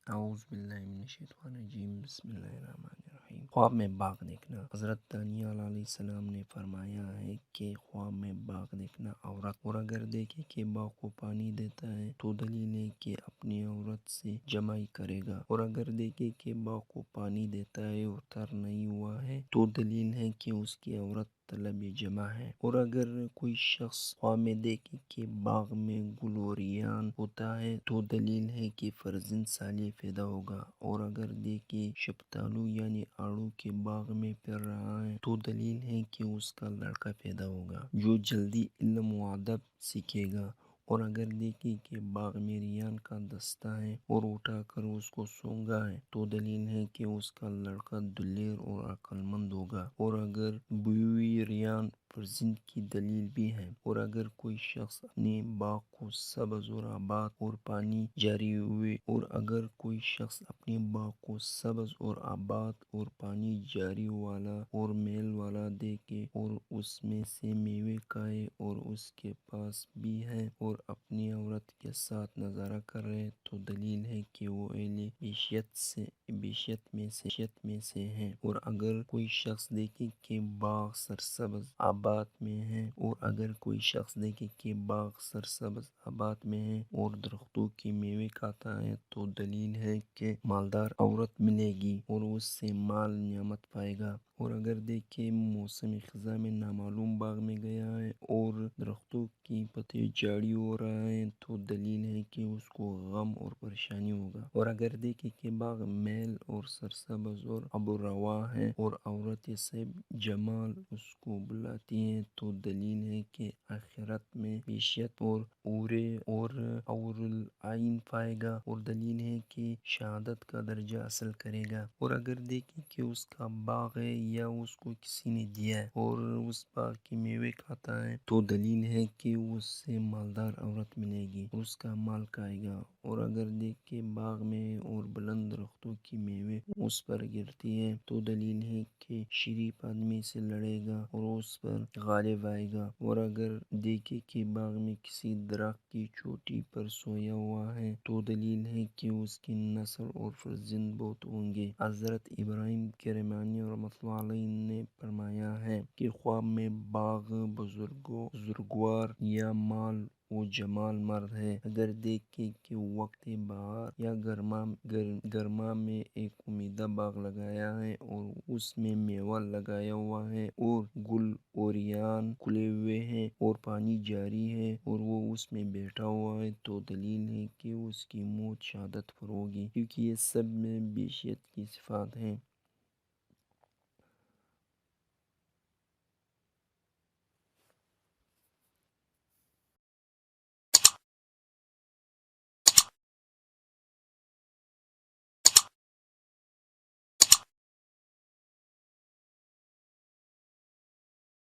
اعوذ باللہ من الشیطان الرجیم، بسم اللہ الرحمن الرحیم۔ خواب میں باغ دیکھنا۔ حضرت دانیال علیہ السلام نے فرمایا ہے کہ خواب میں باغ دیکھنا عورت، اور اگر دیکھے کہ باغ کو پانی دیتا ہے تو دلیل ہے کہ اپنی عورت سے جمائی کرے گا، اور اگر دیکھے کہ باغ کو پانی دیتا ہے اور تر نہیں ہوا ہے تو دلیل ہے کہ اس کی عورت طلب جمع ہے، اور اگر کوئی شخص خواب میں دیکھے کہ باغ میں گل و ریان ہوتا ہے تو دلیل ہے کہ فرزند صالح پیدا ہوگا، اور اگر دیکھے شپتالو یعنی آڑو کے باغ میں پھر رہا ہے تو دلیل ہے کہ اس کا لڑکا پیدا ہوگا جو جلدی علم و ادب سیکھے گا، اور اگر دیکھے کہ باغ میں ریان کا دستہ ہے اور اٹھا کر اس کو سونگا ہے تو دلیل ہے کہ اس کا لڑکا دلیر اور عقل مند ہوگا، اور اگر بوئی ریان فرزند کی دلیل بھی ہے، اور اگر کوئی شخص اپنے باغ کو سبز اور آباد اور پانی جاری ہوئے اور اگر کوئی شخص اپنے باغ کو سبز اور آباد اور پانی جاری والا اور میل والا دیکھے اور اس میں سے میوے کھائے اور اس کے پاس بھی ہے اور اپنی عورت کے ساتھ نظارہ کر رہے تو دلیل ہے کہ وہ اہل بیشیت میں سے ہیں، اور اگر کوئی شخص دیکھے کہ باغ سرسبز آباد میں ہے اور اگر کوئی شخص دیکھے کہ باغ سرسبز آباد میں ہے اور درختوں کی میوے کھاتا ہے تو دلیل ہے کہ مالدار عورت ملے گی اور اس سے مال نعمت پائے گا، اور اگر دیکھے موسم خزاں میں نامعلوم باغ میں گیا ہے اور درختوں کی پتے جھاڑی ہو رہا ہے تو دلیل ہے کہ اس کو غم اور پریشانی ہوگا، اور اگر دیکھے کہ باغ میل اور سرسبز اور اب و روا ہے اور عورت سب جمال اس کو بلاتی ہیں تو دلیل ہے کہ آخرت میں عیشت اور اورے اور العین پائے گا، اور دلیل ہے کہ شہادت کا درجہ حاصل کرے گا، اور اگر دیکھیں کہ اس کا باغ ہے یا اس کو کسی نے دیا ہے اور اس باغ کے میوے کھاتا ہے تو دلیل ہے کہ اس سے مالدار عورت ملے گی اور اس کا مال کھائے گا، اور اگر دیکھے باغ میں اور بلند درختوں کی میوے اس پر گرتی ہے تو دلیل ہے کہ شریف آدمی سے لڑے گا اور اس پر غالب آئے گا، اور اگر دیکھے کہ باغ میں کسی درخت کی چوٹی پر سویا ہوا ہے تو دلیل ہے کہ اس کی نسل اور فرزند بہت ہوں گے۔ حضرت ابراہیم کرمانی رحمۃ اللہ علیہ نے فرمایا ہے کہ خواب میں باغ بزرگوار یا مال و جمال مرد ہے، اگر دیکھے کہ وقت بہار یا گرما میں ایک امیدہ باغ لگایا ہے اور اس میں میوہ لگایا ہوا ہے اور گل اور ریان کھلے ہوئے ہیں اور پانی جاری ہے اور وہ اس میں بیٹھا ہوا ہے تو دلیل ہے کہ اس کی موت شہادت پر ہوگی، کیونکہ یہ سب میں بیشیت کی صفات ہیں۔